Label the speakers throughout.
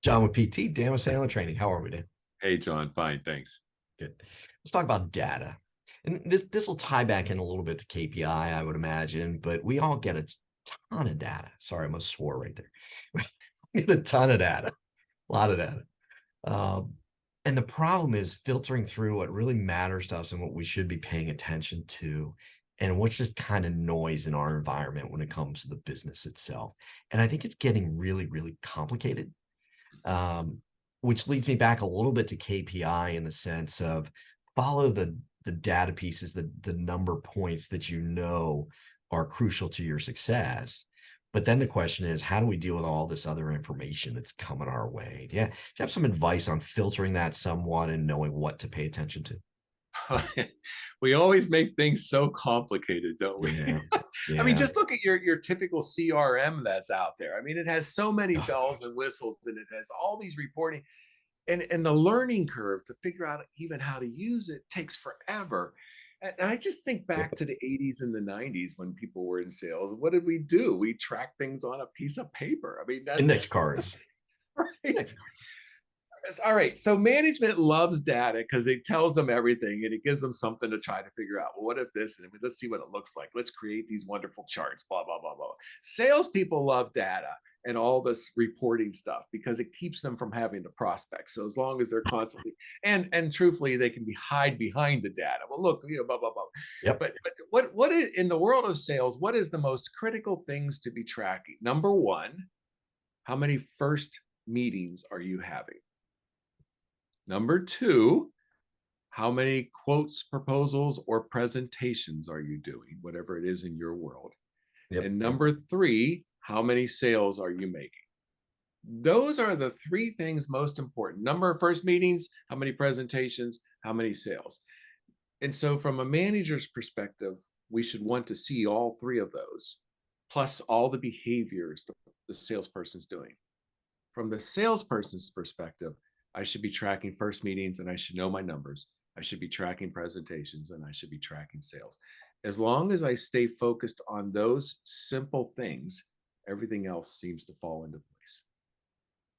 Speaker 1: John with PT, Dan with Sailing Training. How are we, Dan?
Speaker 2: Hey, John. Fine, thanks.
Speaker 1: Good. Let's talk about data. And this will tie back in a little bit to KPI, I would imagine, but we all get a ton of data. Sorry, I almost swore right there. We get a ton of data, a lot of data. Um, and the problem is filtering through what really matters to us and what we should be paying attention to, and what's just kind of noise in our environment when it comes to the business itself. And I think it's getting really, really complicated, um, which leads me back a little bit to KPI in the sense of follow the data pieces, the number points that you know are crucial to your success. But then the question is, how do we deal with all this other information that's coming our way? Yeah, do you have some advice on filtering that somewhat and knowing what to pay attention to?
Speaker 2: We always make things so complicated, don't we?
Speaker 1: Yeah,
Speaker 2: I mean,
Speaker 1: yeah.
Speaker 2: just look at your typical CRM that's out there. I mean, it has so many
Speaker 1: Ugh,
Speaker 2: bells and whistles, and it has all these reporting, and the learning curve to figure out even how to use it takes forever. And I just think
Speaker 1: yep.
Speaker 2: back to the 80s and the 90s when people were in sales. What did we do? We tracked things on a piece of paper. I mean,
Speaker 1: Index
Speaker 2: that's
Speaker 1: cards.
Speaker 2: right.
Speaker 1: Index cards.
Speaker 2: All right. So management loves data because it tells them everything and it gives them something to try to figure out. Well, what if this? And let's see what it looks like. Let's create these wonderful charts, blah, blah, blah, blah. Salespeople love data and all this reporting stuff because it keeps them from having to prospect. So as long as they're constantly and truthfully, they can be hide behind the data. Well, look, blah, blah, blah.
Speaker 1: Yep.
Speaker 2: But what is in the world of sales, what is the most critical things to be tracking? Number one, how many first meetings are you having? Number two, how many quotes, proposals, or presentations are you doing, whatever it is in your world?
Speaker 1: Yep.
Speaker 2: And number three, how many sales are you making? Those are the three things most important. Number of first meetings, how many presentations, how many sales. And so, from a manager's perspective, we should want to see all three of those, plus all the behaviors the salesperson's doing. From the salesperson's perspective, I should be tracking first meetings and I should know my numbers. I should be tracking presentations and I should be tracking sales. As long as I stay focused on those simple things, everything else seems to fall into place.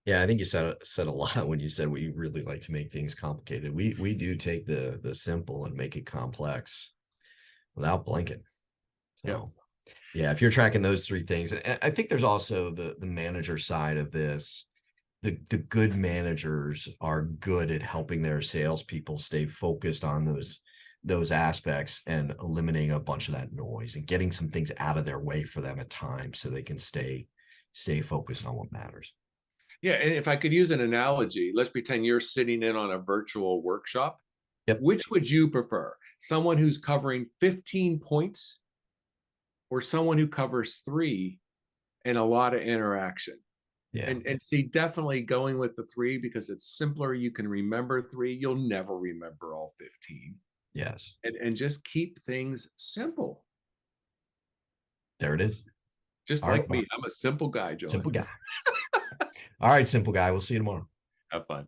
Speaker 1: Yeah, I think you said a lot when you said we really like to make things complicated. We do take the simple and make it complex without blinking.
Speaker 2: Yep.
Speaker 1: So yeah, if you're tracking those three things, and I think there's also the manager side of this. The good managers are good at helping their salespeople stay focused on those aspects and eliminating a bunch of that noise and getting some things out of their way for them at times so they can stay focused on what matters.
Speaker 2: Yeah. And if I could use an analogy, let's pretend you're sitting in on a virtual workshop.
Speaker 1: Yep.
Speaker 2: Which would you prefer? Someone who's covering 15 points or someone who covers three and a lot of interaction?
Speaker 1: Yeah.
Speaker 2: And see, definitely going with the three because it's simpler. You can remember three. You'll never remember all 15.
Speaker 1: Yes.
Speaker 2: And just keep things simple.
Speaker 1: There it is.
Speaker 2: Just
Speaker 1: All right.
Speaker 2: like me. I'm a simple guy, John.
Speaker 1: Simple guy. All right, simple guy. We'll see you tomorrow.
Speaker 2: Have fun.